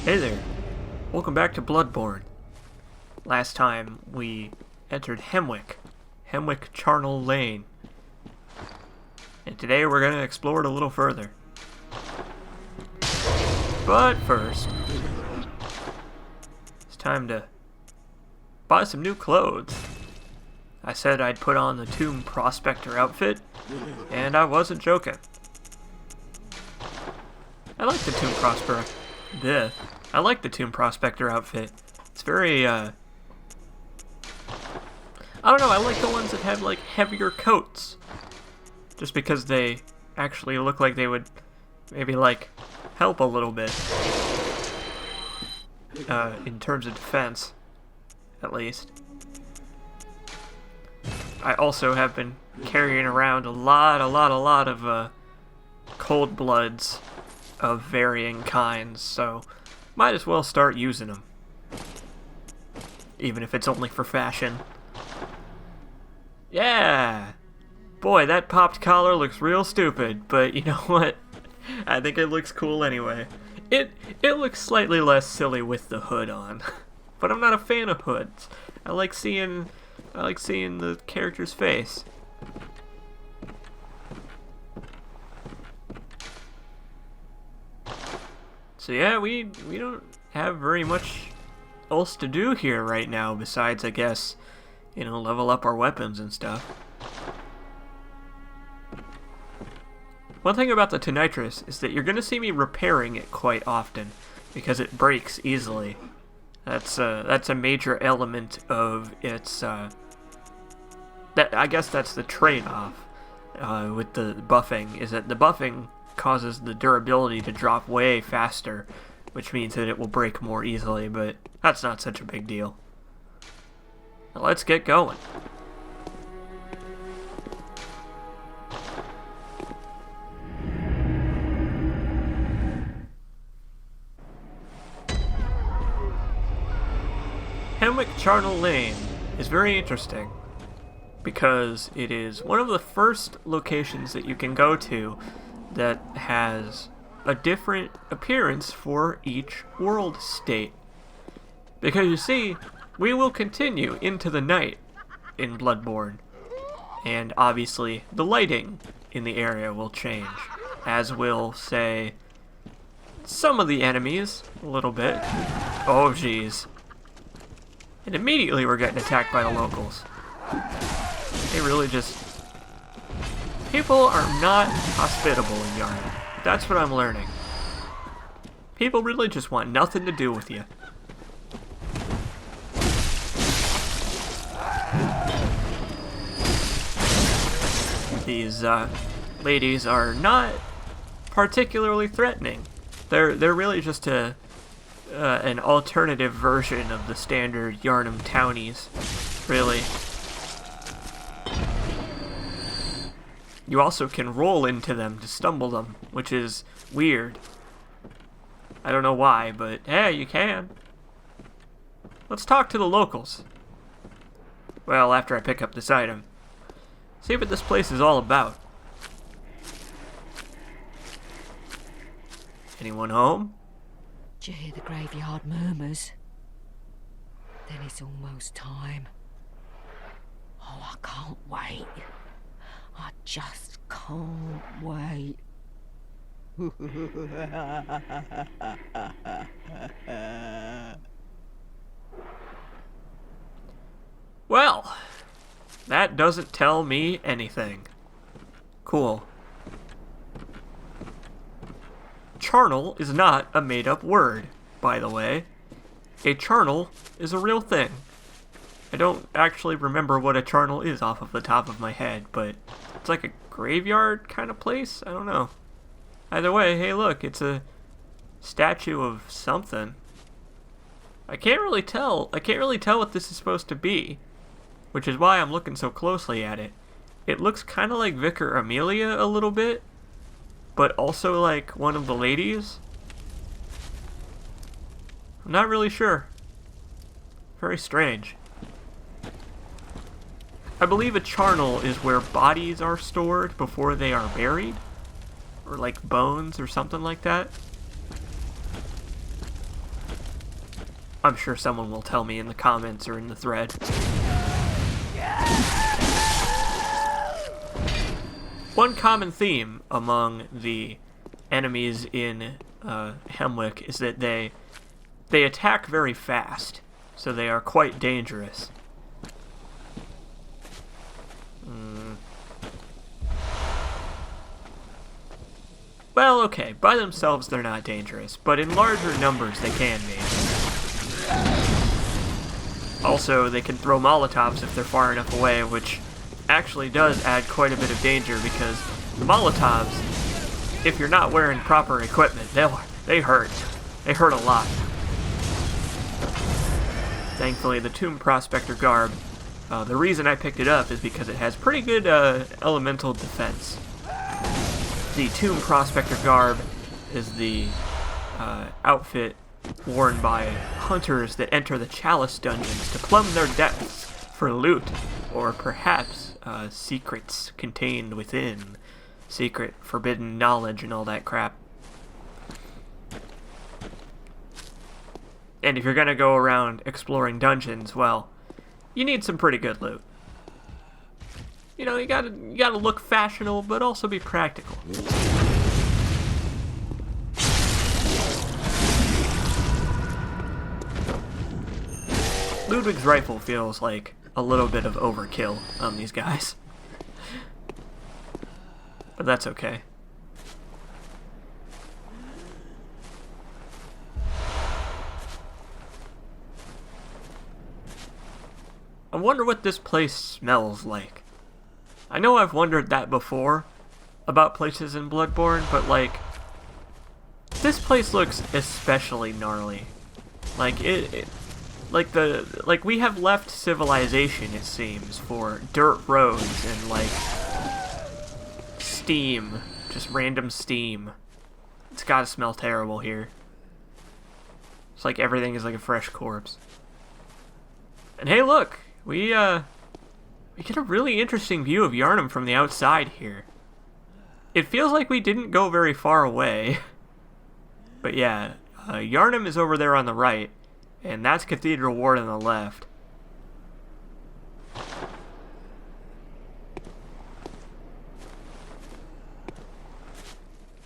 Hey there, welcome back to Bloodborne. Last time we entered Hemwick Charnel Lane. And today we're going to explore it a little further. But first, it's time to buy some new clothes. I said I'd put on the Tomb Prospector outfit, and I wasn't joking. I like the Tomb Prospector outfit. It's very, I don't know, I like the ones that have, like, heavier coats. Just because they actually look like they would maybe, like, help a little bit. In terms of defense, at least. I also have been carrying around a lot of, cold bloods of varying kinds, so might as well start using them. Even if it's only for fashion. Yeah! Boy, that popped collar looks real stupid, but you know what? I think it looks cool anyway. It looks slightly less silly with the hood on. But I'm not a fan of hoods. I like seeing the character's face. So yeah, we don't have very much else to do here right now besides, I guess, you know, level up our weapons and stuff. One thing about the Tonitrus is that you're going to see me repairing it quite often because it breaks easily. That's a major element of its I guess that's the trade-off with the buffing, is that the buffing causes the durability to drop way faster, which means that it will break more easily, but that's not such a big deal. Now let's get going. Hemwick Charnel Lane is very interesting because it is one of the first locations that you can go to that has a different appearance for each world state. Because you see, we will continue into the night in Bloodborne, and obviously the lighting in the area will change, as will, say, some of the enemies, a little bit. Oh jeez. And immediately we're getting attacked by the locals. They really just... People are not hospitable in Yarnum. That's what I'm learning. People really just want nothing to do with you. These ladies are not particularly threatening. They're really just an alternative version of the standard Yarnum townies, really. You also can roll into them to stumble them, which is weird. I don't know why, but hey, you can. Let's talk to the locals. Well, after I pick up this item. See what this place is all about. Anyone home? Do you hear the graveyard murmurs? Then it's almost time. Oh, I can't wait. I just can't wait. Well, that doesn't tell me anything. Cool. Charnel is not a made-up word, by the way. A charnel is a real thing. I don't actually remember what a charnel is off of the top of my head, but it's like a graveyard kind of place? I don't know. Either way, hey look, it's a statue of something. I can't really tell what this is supposed to be, which is why I'm looking so closely at it. It looks kind of like Vicar Amelia a little bit, but also like one of the ladies. I'm not really sure. Very strange. I believe a charnel is where bodies are stored before they are buried. Or like bones or something like that. I'm sure someone will tell me in the comments or in the thread. One common theme among the enemies in Hemwick is that they attack very fast, so they are quite dangerous. Well, okay, by themselves they're not dangerous, but in larger numbers they can be. Also, they can throw Molotovs if they're far enough away, which actually does add quite a bit of danger because the Molotovs, if you're not wearing proper equipment, they hurt. They hurt a lot. Thankfully, the Tomb Prospector garb, the reason I picked it up is because it has pretty good elemental defense. The Tomb Prospector garb is the outfit worn by hunters that enter the Chalice dungeons to plumb their depths for loot, or perhaps secrets contained within, secret forbidden knowledge and all that crap. And if you're gonna go around exploring dungeons, well, you need some pretty good loot. You know, you gotta look fashionable, but also be practical. Ludwig's rifle feels like a little bit of overkill on these guys. But that's okay. I wonder what this place smells like. I know I've wondered that before about places in Bloodborne, but like, this place looks especially gnarly. Like like we have left civilization, it seems, for dirt roads and like steam, just random steam. It's gotta smell terrible here. It's like everything is like a fresh corpse. And hey, look, we get a really interesting view of Yharnam from the outside here. It feels like we didn't go very far away. But yeah, Yharnam is over there on the right, and that's Cathedral Ward on the left.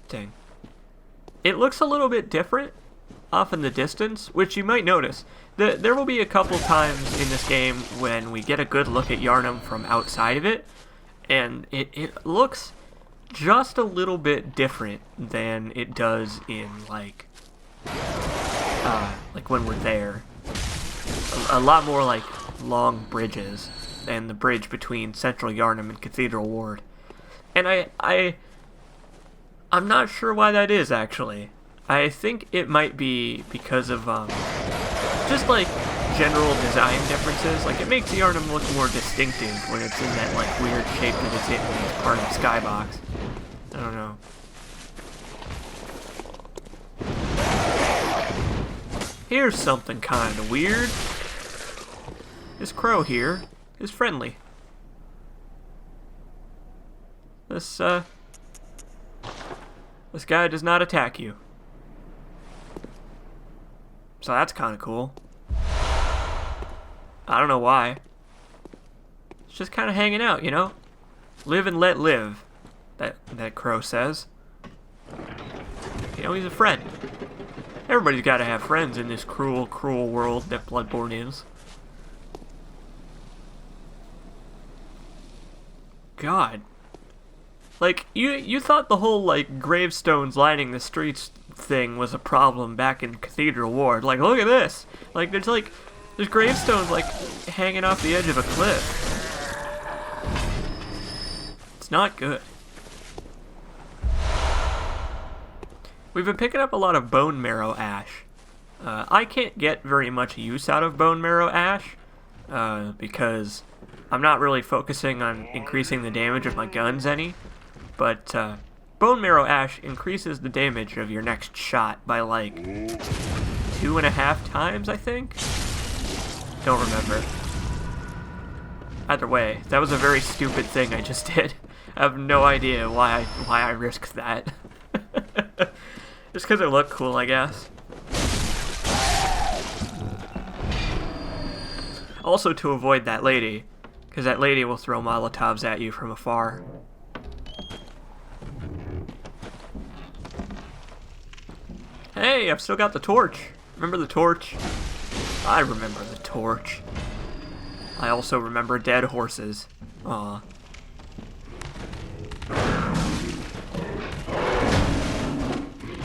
Dang. It looks a little bit different off in the distance, which you might notice. There will be a couple times in this game when we get a good look at Yharnam from outside of it, and it looks just a little bit different than it does in like when we're there. A lot more like long bridges than the bridge between Central Yharnam and Cathedral Ward. And I'm not sure why that is, actually. I think it might be because of just like general design differences. Like, it makes Yharnam look more distinctive when it's in that like weird shape that it's in when it's part of the skybox. I don't know. Here's something kind of weird. This crow here is friendly. This guy does not attack you. So that's kind of cool. I don't know why. It's just kind of hanging out, you know? Live and let live, that crow says. You know, he's a friend. Everybody's got to have friends in this cruel, cruel world that Bloodborne is. God. Like, you thought the whole, like, gravestones lining the streets thing was a problem back in Cathedral Ward. Like, look at this! Like, there's gravestones, like, hanging off the edge of a cliff. It's not good. We've been picking up a lot of bone marrow ash. I can't get very much use out of bone marrow ash, because I'm not really focusing on increasing the damage of my guns any. But bone marrow ash increases the damage of your next shot by like 2.5 times, I think? Don't remember. Either way, that was a very stupid thing I just did. I have no idea why I risked that. Just because it looked cool, I guess. Also to avoid that lady, because that lady will throw Molotovs at you from afar. Hey, I've still got the torch. Remember the torch? I remember the torch. I also remember dead horses. Aw.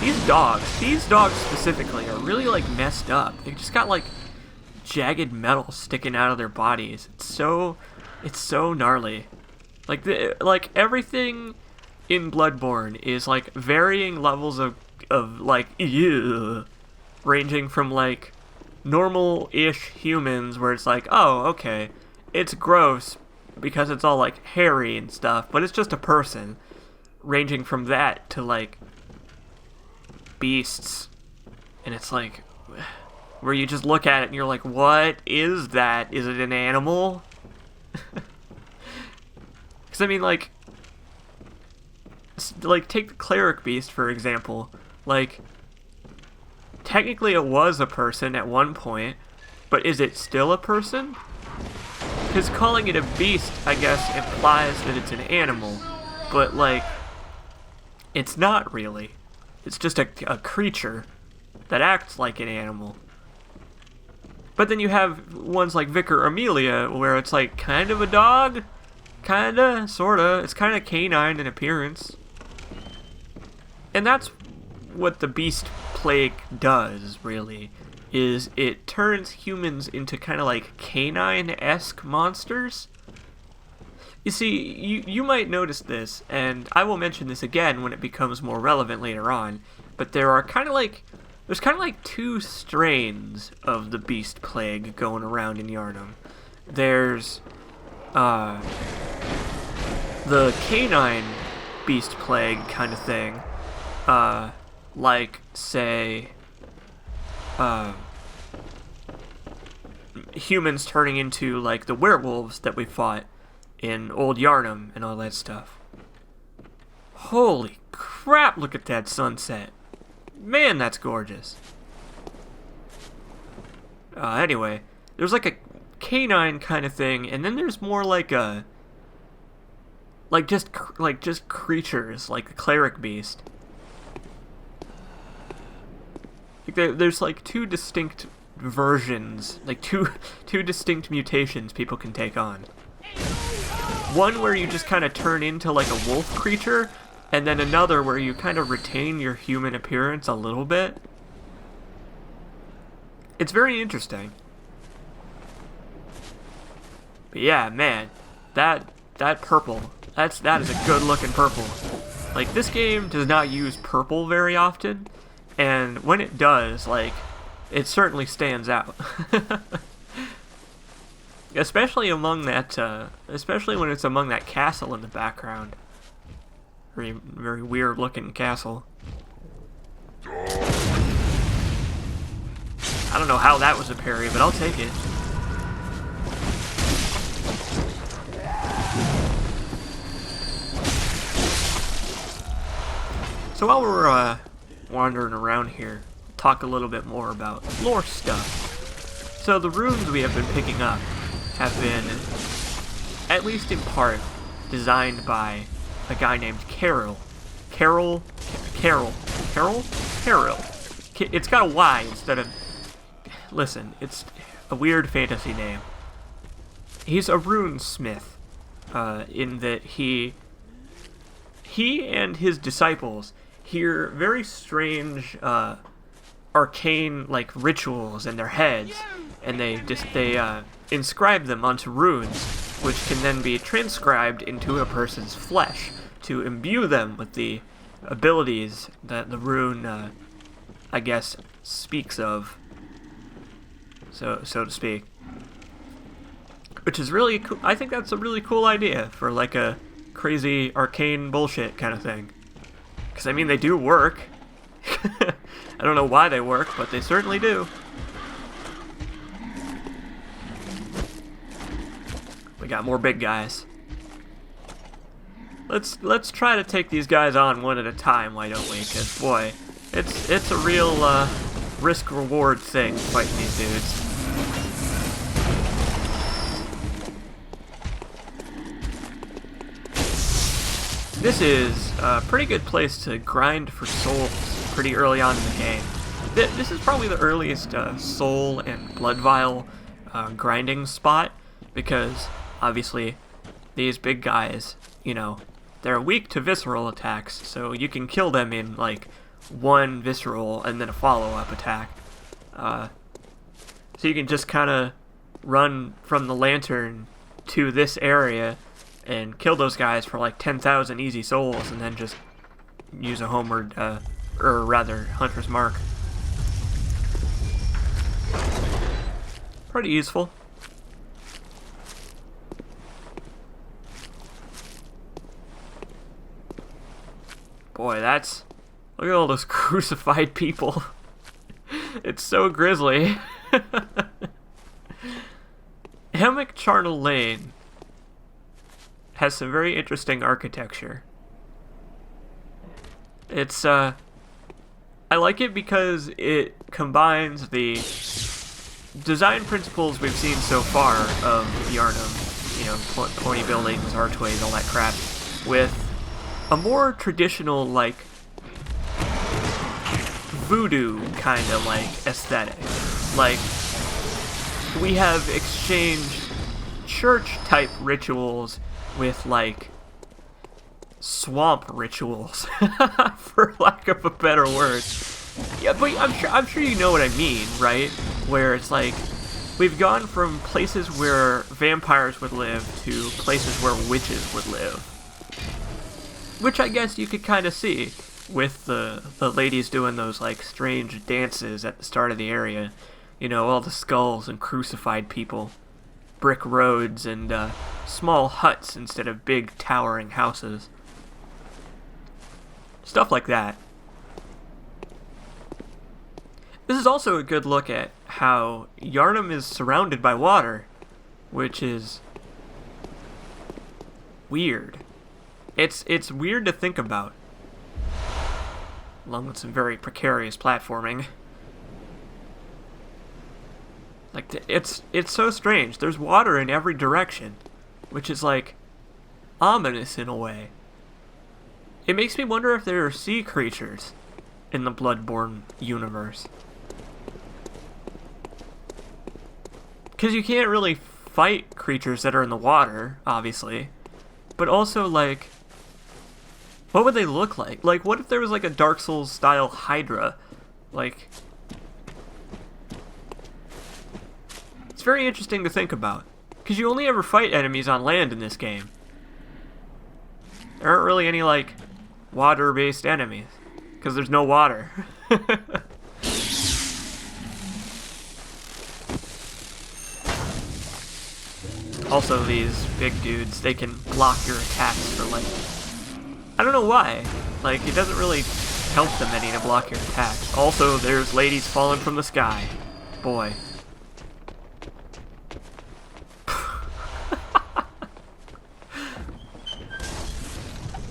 These dogs specifically are really like messed up. They just got like jagged metal sticking out of their bodies. It's so gnarly. Like everything in Bloodborne is like varying levels of like ew, ranging from like normal-ish humans where it's like, oh, okay, it's gross because it's all like hairy and stuff, but it's just a person, ranging from that to like beasts, and it's like where you just look at it and you're like, what is that? Is it an animal? Because I mean, like take the cleric beast for example. Like, technically it was a person at one point, but is it still a person? Because calling it a beast, I guess, implies that it's an animal, but like, it's not really. It's just a creature that acts like an animal. But then you have ones like Vicar Amelia, where it's like kind of a dog, kinda, sorta. It's kind of canine in appearance. And that's what the beast plague does, really, is it turns humans into kind of like canine-esque monsters. You see, you might notice this, and I will mention this again when it becomes more relevant later on, but there's kind of like two strains of the beast plague going around in Yharnam. There's the canine beast plague kind of thing, like, say, humans turning into, like, the werewolves that we fought in Old Yharnam and all that stuff. Holy crap, look at that sunset. Man, that's gorgeous. Anyway, there's like a canine kind of thing, and then there's more like a... just creatures, like the cleric beast. There's like two distinct versions, like two distinct mutations people can take on. One where you just kind of turn into like a wolf creature, and then another where you kind of retain your human appearance a little bit. It's very interesting. But yeah, man, that purple, that is a good looking purple. Like, this game does not use purple very often, and when it does, like, it certainly stands out. Especially among that, especially when it's among that castle in the background. Very, very weird looking castle. I don't know how that was a parry, but I'll take it. So while we're, wandering around here, talk a little bit more about lore stuff. So the runes we have been picking up have been, at least in part, designed by a guy named Carol. It's got a Y instead of... Listen, it's a weird fantasy name. He's a runesmith, in that he and his disciples hear very strange, arcane, like, rituals in their heads, and they inscribe them onto runes, which can then be transcribed into a person's flesh to imbue them with the abilities that the rune, I guess, speaks of, so to speak. Which is really cool. I think that's a really cool idea for, like, a crazy arcane bullshit kind of thing. Because, I mean, they do work. I don't know why they work, but they certainly do. We got more big guys. Let's try to take these guys on one at a time, why don't we? Because, boy, it's a real risk-reward thing fighting these dudes. this is a pretty good place to grind for souls pretty early on in the game. This is probably the earliest soul and blood vial grinding spot, because obviously these big guys, you know, they're weak to visceral attacks, so you can kill them in like one visceral and then a follow-up attack. So you can just kind of run from the lantern to this area and kill those guys for like 10,000 easy souls, and then just use a homeward, or rather, hunter's mark. Pretty useful. Boy, look at all those crucified people. It's so grisly. Hammock Charnel Lane has some very interesting architecture. It's, I like it because it combines the design principles we've seen so far of Yharnam, you know, pointy buildings, archways, all that crap, with a more traditional, like, voodoo kind of, like, aesthetic. Like, we have exchanged church-type rituals with, like, swamp rituals, for lack of a better word. Yeah, but I'm sure you know what I mean, right? Where it's like, we've gone from places where vampires would live to places where witches would live. Which I guess you could kind of see with the ladies doing those, like, strange dances at the start of the area. You know, all the skulls and crucified people. Brick roads and small huts instead of big towering houses. Stuff like that. This is also a good look at how Yharnam is surrounded by water, which is weird. It's weird to think about, along with some very precarious platforming. Like, it's so strange. There's water in every direction, which is, like, ominous in a way. It makes me wonder if there are sea creatures in the Bloodborne universe. Because you can't really fight creatures that are in the water, obviously. But also, like, what would they look like? Like, what if there was, like, a Dark Souls-style Hydra? Like, it's very interesting to think about. Because you only ever fight enemies on land in this game. There aren't really any, like, water-based enemies. Because there's no water. Also, these big dudes, they can block your attacks for, like, I don't know why. Like, it doesn't really help them any to block your attacks. Also, there's ladies falling from the sky. Boy.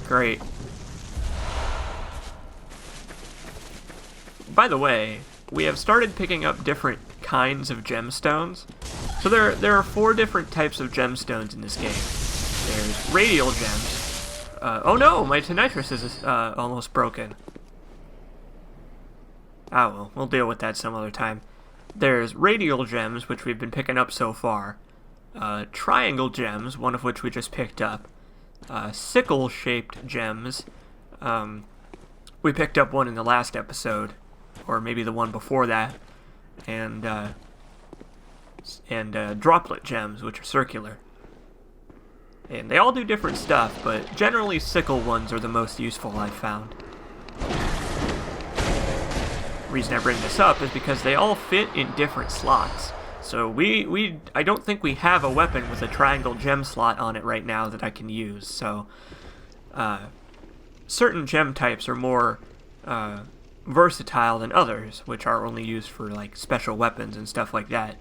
Great. By the way, we have started picking up different kinds of gemstones. So there are 4 different types of gemstones in this game. There's radial gems. Oh no, my Tonitrus is almost broken. Ah well, we'll deal with that some other time. There's radial gems, which we've been picking up so far. Triangle gems, one of which we just picked up. Sickle-shaped gems. We picked up one in the last episode, or maybe the one before that. And droplet gems, which are circular. And they all do different stuff, but generally sickle ones are the most useful, I've found. The reason I bring this up is because they all fit in different slots. So I don't think we have a weapon with a triangle gem slot on it right now that I can use. So certain gem types are more versatile than others, which are only used for, like, special weapons and stuff like that.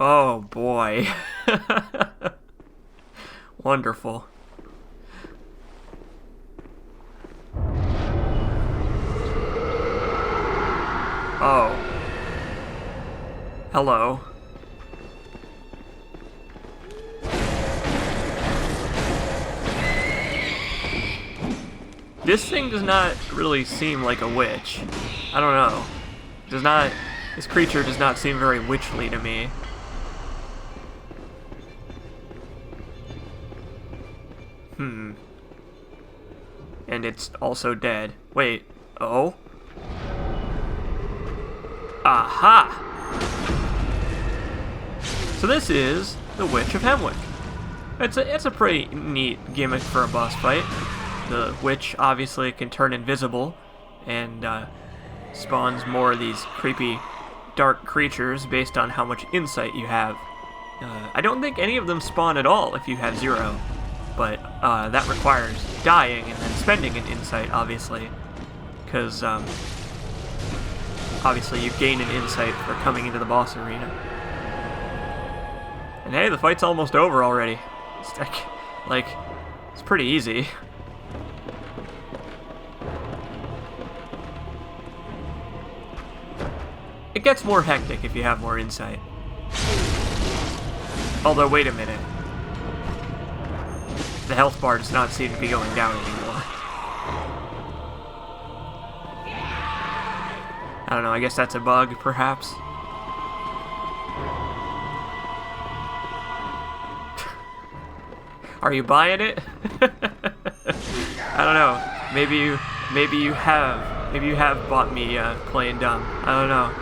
Oh boy. Wonderful. Oh. This thing does not really seem like a witch. I don't know. This creature does not seem very witchly to me. And it's also dead. Wait. Oh? Aha! So this is the Witch of Hemwick. It's a pretty neat gimmick for a boss fight. The witch obviously can turn invisible and spawns more of these creepy dark creatures based on how much insight you have. I don't think any of them spawn at all if you have 0, but that requires dying and then spending an insight, obviously, because obviously you gain an insight for coming into the boss arena. And hey, the fight's almost over already. It's like it's pretty easy. It gets more hectic if you have more insight. Although, wait a minute. The health bar does not seem to be going down anymore. I don't know, I guess that's a bug, perhaps. Are you buying it? I don't know. Maybe you have bought me playing dumb. I don't know.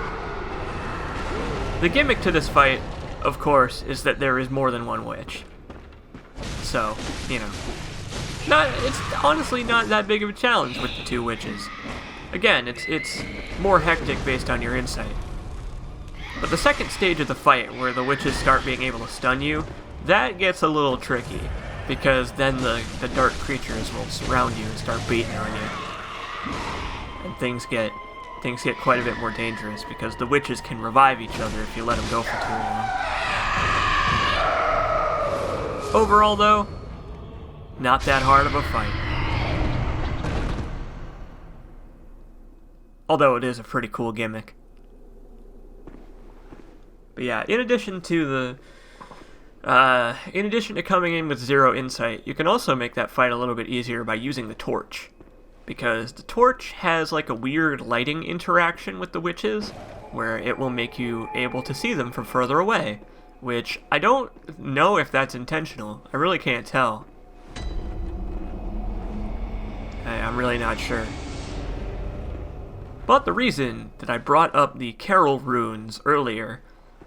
The gimmick to this fight, of course, is that there is more than one witch. So, you know, it's honestly not that big of a challenge with the 2 witches. Again, it's more hectic based on your insight. But the second stage of the fight, where the witches start being able to stun you, that gets a little tricky, because then the dark creatures will surround you and start beating on you. And things get quite a bit more dangerous, because the witches can revive each other if you let them go for too long. Overall, though, not that hard of a fight. Although it is a pretty cool gimmick. But yeah, in addition to coming in with 0 insight, you can also make that fight a little bit easier by using the torch. Because the torch has like a weird lighting interaction with the witches, where it will make you able to see them from further away, which I don't know if that's intentional. I really can't tell. I'm really not sure. But the reason that I brought up the Carol runes earlier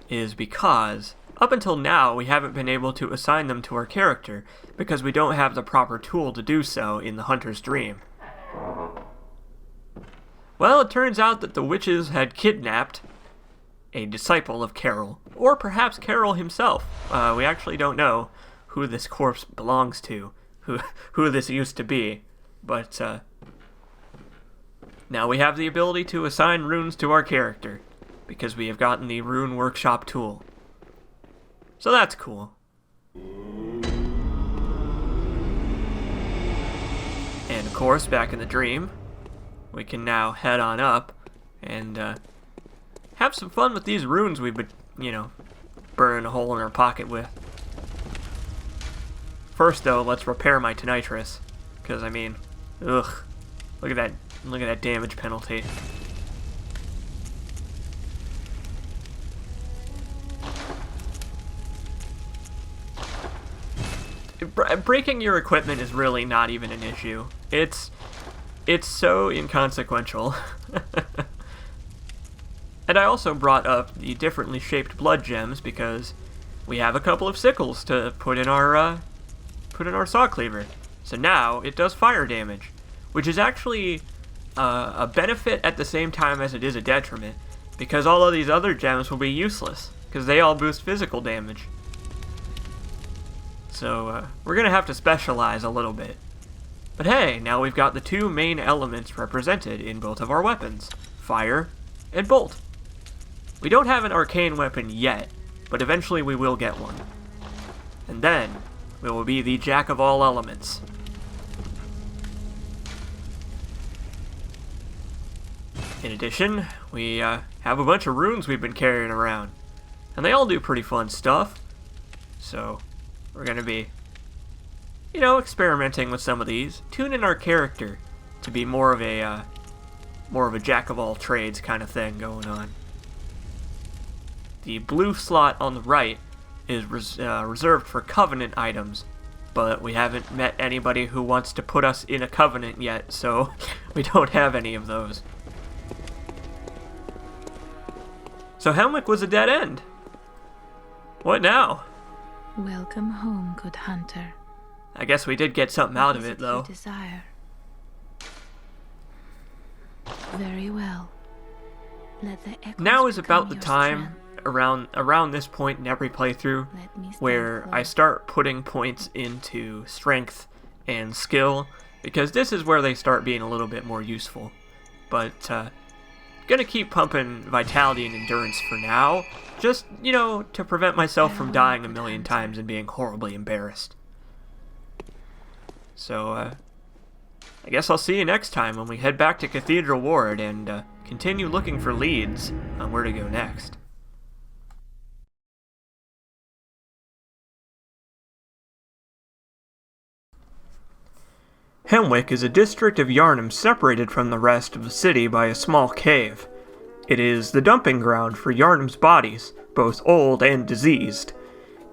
is because up until now we haven't been able to assign them to our character because we don't have the proper tool to do so in the Hunter's Dream. Well, it turns out that the witches had kidnapped a disciple of Carol, or perhaps Carol himself. We actually don't know who this corpse belongs to, who this used to be, but now we have the ability to assign runes to our character, because we have gotten the Rune Workshop tool. So that's cool. And of course, back in the dream, we can now head on up and have some fun with these runes we've been, burning a hole in our pocket with. First, though, let's repair my Tonitrus, because, ugh, look at that damage penalty. Breaking your equipment is really not even an issue. It's so inconsequential. And I also brought up the differently shaped blood gems because we have a couple of sickles to put in our saw cleaver. So now it does fire damage, which is actually a benefit at the same time as it is a detriment, because all of these other gems will be useless because they all boost physical damage. So we're gonna have to specialize a little bit. But hey, now we've got the 2 main elements represented in both of our weapons, fire and bolt. We don't have an arcane weapon yet, but eventually we will get one. And then, we will be the jack of all elements. In addition, we have a bunch of runes we've been carrying around, and they all do pretty fun stuff. So, we're gonna be, experimenting with some of these, tuning our character to be more of a jack of all trades kind of thing going on. The blue slot on the right is reserved for covenant items, but we haven't met anybody who wants to put us in a covenant yet, so we don't have any of those. So Hemwick was a dead end. What now? Welcome home, good hunter. I guess we did get something out of it, though. What is it you desire? Very well. Let the echoes Now is about the become your time, strength. around this point in every playthrough, Let me stand where I close. start putting points into strength and skill, because this is where they start being a little bit more useful. But, gonna keep pumping vitality and endurance for now, just, to prevent myself from dying a million times and being horribly embarrassed. So, I guess I'll see you next time when we head back to Cathedral Ward and continue looking for leads on where to go next. Hemwick is a district of Yharnam separated from the rest of the city by a small cave. It is the dumping ground for Yharnam's bodies, both old and diseased.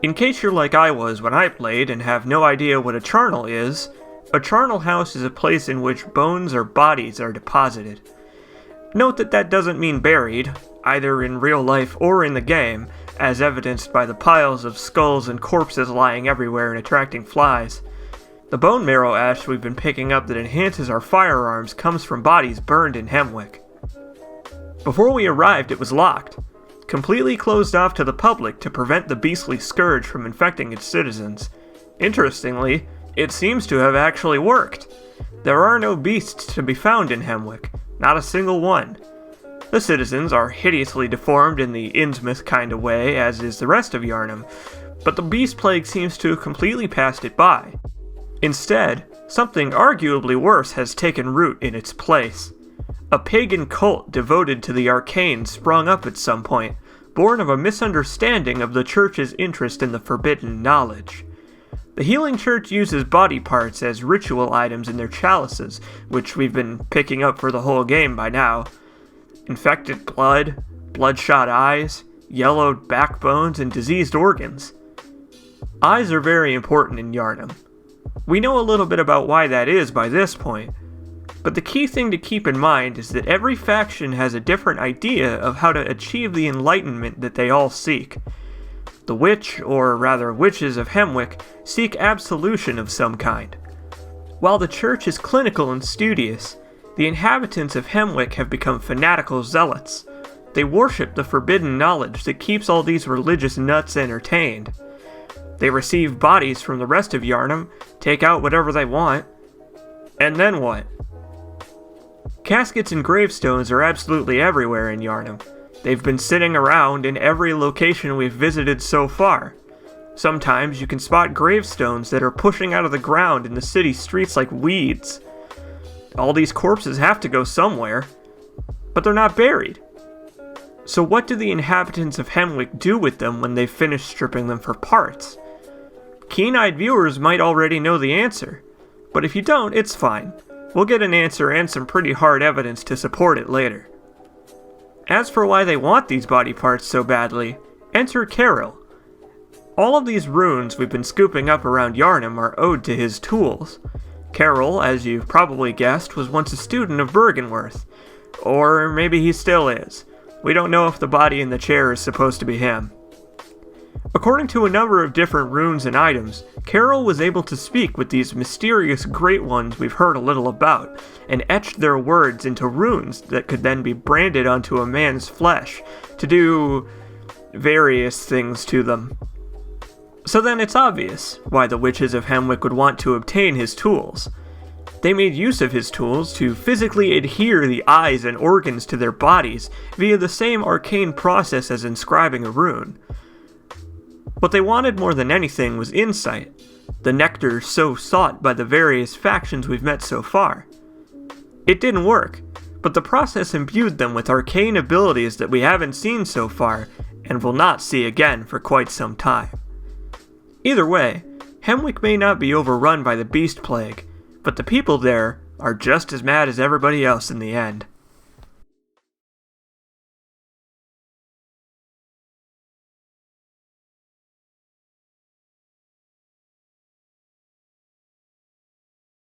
In case you're like I was when I played and have no idea what a charnel is, a charnel house is a place in which bones or bodies are deposited. Note that doesn't mean buried, either in real life or in the game, as evidenced by the piles of skulls and corpses lying everywhere and attracting flies. The bone marrow ash we've been picking up that enhances our firearms comes from bodies burned in Hemwick. Before we arrived, it was locked, completely closed off to the public to prevent the beastly scourge from infecting its citizens. Interestingly, it seems to have actually worked. There are no beasts to be found in Hemwick, not a single one. The citizens are hideously deformed in the Innsmouth kind of way, as is the rest of Yharnam, but the beast plague seems to have completely passed it by. Instead, something arguably worse has taken root in its place. A pagan cult devoted to the arcane sprung up at some point, born of a misunderstanding of the church's interest in the forbidden knowledge. The Healing Church uses body parts as ritual items in their chalices, which we've been picking up for the whole game by now. Infected blood, bloodshot eyes, yellowed backbones, and diseased organs. Eyes are very important in Yharnam. We know a little bit about why that is by this point, but the key thing to keep in mind is that every faction has a different idea of how to achieve the enlightenment that they all seek. The witch, or rather witches of Hemwick, seek absolution of some kind. While the church is clinical and studious, the inhabitants of Hemwick have become fanatical zealots. They worship the forbidden knowledge that keeps all these religious nuts entertained. They receive bodies from the rest of Yharnam, take out whatever they want, and then what? Caskets and gravestones are absolutely everywhere in Yharnam. They've been sitting around in every location we've visited so far. Sometimes you can spot gravestones that are pushing out of the ground in the city streets like weeds. All these corpses have to go somewhere, but they're not buried. So what do the inhabitants of Hemwick do with them when they've finished stripping them for parts? Keen-eyed viewers might already know the answer, but if you don't, it's fine. We'll get an answer and some pretty hard evidence to support it later. As for why they want these body parts so badly, enter Carol. All of these runes we've been scooping up around Yharnam are owed to his tools. Carol, as you've probably guessed, was once a student of Bergenworth. Or maybe he still is. We don't know if the body in the chair is supposed to be him. According to a number of different runes and items, Carol was able to speak with these mysterious Great Ones we've heard a little about, and etched their words into runes that could then be branded onto a man's flesh to do various things to them. So then it's obvious why the witches of Hemwick would want to obtain his tools. They made use of his tools to physically adhere the eyes and organs to their bodies via the same arcane process as inscribing a rune. What they wanted more than anything was insight, the nectar so sought by the various factions we've met so far. It didn't work, but the process imbued them with arcane abilities that we haven't seen so far, and will not see again for quite some time. Either way, Hemwick may not be overrun by the beast plague, but the people there are just as mad as everybody else in the end.